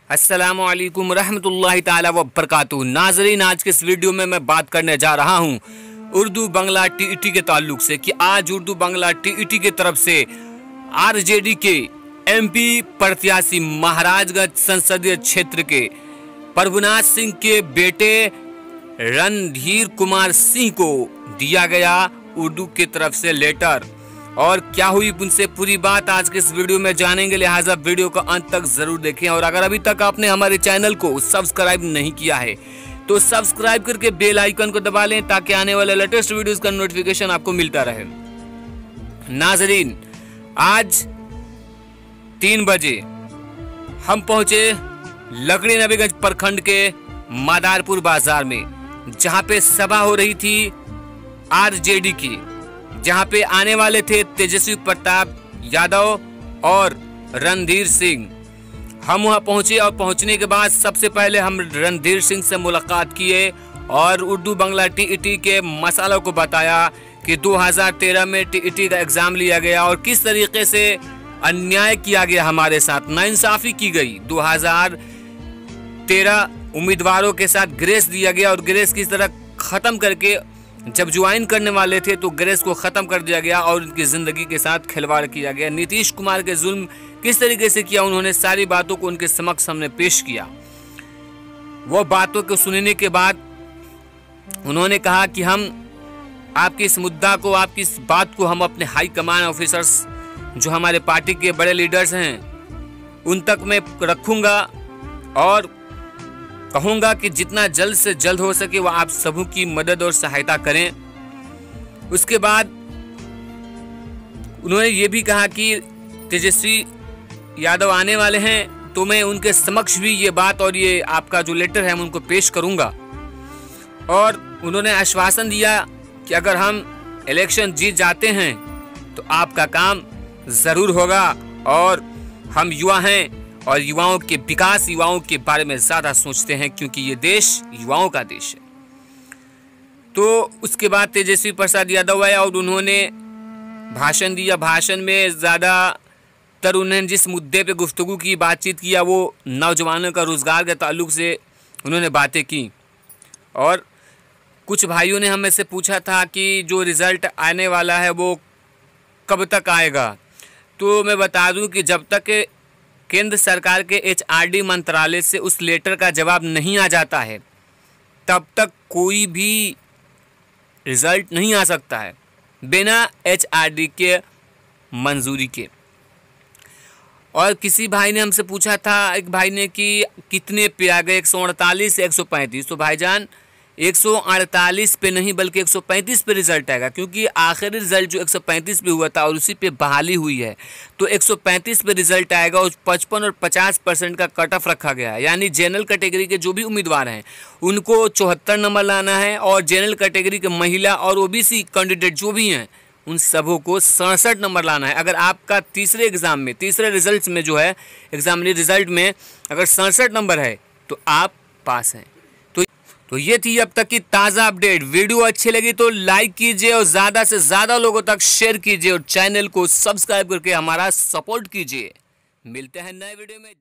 अस्सलामु अलैकुम रहमतुल्लाहि ताला व बरकातुहू। नाज़रीन, आज के इस वीडियो में मैं बात करने जा रहा हूँ उर्दू बंगला टीईटी के ताल्लुक से कि आज उर्दू बंगला टीईटी के तरफ से आरजेडी के एमपी प्रत्याशी महाराजगंज संसदीय क्षेत्र के प्रभुनाथ सिंह के बेटे रणधीर कुमार सिंह को दिया गया उर्दू की तरफ से लेटर। और क्या हुई उनसे पूरी बात आज के इस वीडियो में जानेंगे, लिहाजा वीडियो को अंत तक जरूर देखें। और अगर अभी तक आपने हमारे चैनल को सब्सक्राइब नहीं किया है तो सब्सक्राइब करके बेल आइकन को दबा लें ताकि आने वाले लेटेस्ट वीडियोस का नोटिफिकेशन आपको मिलता रहे। नाजरीन, आज 3 बजे हम पहुंचे लकड़ी नबीगंज प्रखंड के मादारपुर बाजार में, जहां पे सभा हो रही थी आरजेडी की, जहां पे आने वाले थे तेजस्वी प्रताप यादव और रणधीर सिंह। हम वहां पहुंचे और पहुंचने के बाद सबसे पहले हम रणधीर सिंह से मुलाकात किए और उर्दू बंगला टीईटी के मसालों को बताया कि 2013 में टीईटी का एग्जाम लिया गया और किस तरीके से अन्याय किया गया, हमारे साथ नाइंसाफी की गई। 2013 उम्मीदवारों के साथ ग्रेस दिया गया और ग्रेस की तरह खत्म करके जब ज्वाइन करने वाले थे तो ग्रेस को ख़त्म कर दिया गया और उनकी ज़िंदगी के साथ खिलवाड़ किया गया। नीतीश कुमार के जुल्म किस तरीके से किया, उन्होंने सारी बातों को उनके समक्ष हमने पेश किया। वो बातों को सुनने के बाद उन्होंने कहा कि हम आपकी इस मुद्दा को, आपकी इस बात को हम अपने हाई कमान ऑफिसर्स जो हमारे पार्टी के बड़े लीडर्स हैं उन तक मैं रखूँगा और कहूँगा कि जितना जल्द से जल्द हो सके वह आप सबों की मदद और सहायता करें। उसके बाद उन्होंने ये भी कहा कि तेजस्वी यादव आने वाले हैं तो मैं उनके समक्ष भी ये बात और ये आपका जो लेटर है मैं उनको पेश करूँगा। और उन्होंने आश्वासन दिया कि अगर हम इलेक्शन जीत जाते हैं तो आपका काम ज़रूर होगा और हम युवा हैं और युवाओं के विकास, युवाओं के बारे में ज़्यादा सोचते हैं क्योंकि ये देश युवाओं का देश है। तो उसके बाद तेजस्वी प्रसाद यादव आया और उन्होंने भाषण दिया। भाषण में ज़्यादातर उन्होंने जिस मुद्दे पे गुफ्तगू की, बातचीत किया, वो नौजवानों का रोज़गार के ताल्लुक से उन्होंने बातें की। और कुछ भाइयों ने हमें से पूछा था कि जो रिज़ल्ट आने वाला है वो कब तक आएगा। तो मैं बता दूं कि जब तक केंद्र सरकार के एचआरडी मंत्रालय से उस लेटर का जवाब नहीं आ जाता है तब तक कोई भी रिज़ल्ट नहीं आ सकता है बिना एचआरडी के मंजूरी के। और किसी भाई ने हमसे पूछा था, एक भाई ने, कि कितने पे आ गए, 148 या 135। तो भाईजान 148 पे नहीं बल्कि 135 पे रिजल्ट आएगा, क्योंकि आखिरी रिजल्ट जो 135 पे हुआ था और उसी पे बहाली हुई है तो 135 पे रिजल्ट आएगा। और 55 और 50% का कट ऑफ रखा गया है, यानी जनरल कैटेगरी के जो भी उम्मीदवार हैं उनको 74 नंबर लाना है और जनरल कैटेगरी के महिला और ओबीसी कैंडिडेट जो भी हैं उन सबों को 67 नंबर लाना है। अगर आपका तीसरे एग्ज़ाम में, तीसरे रिजल्ट में जो है एग्जामिनी रिजल्ट में अगर 67 नंबर है तो आप पास हैं। तो ये थी अब तक की ताज़ा अपडेट। वीडियो अच्छी लगी तो लाइक कीजिए और ज़्यादा से ज़्यादा लोगों तक शेयर कीजिए और चैनल को सब्सक्राइब करके हमारा सपोर्ट कीजिए। मिलते हैं नए वीडियो में।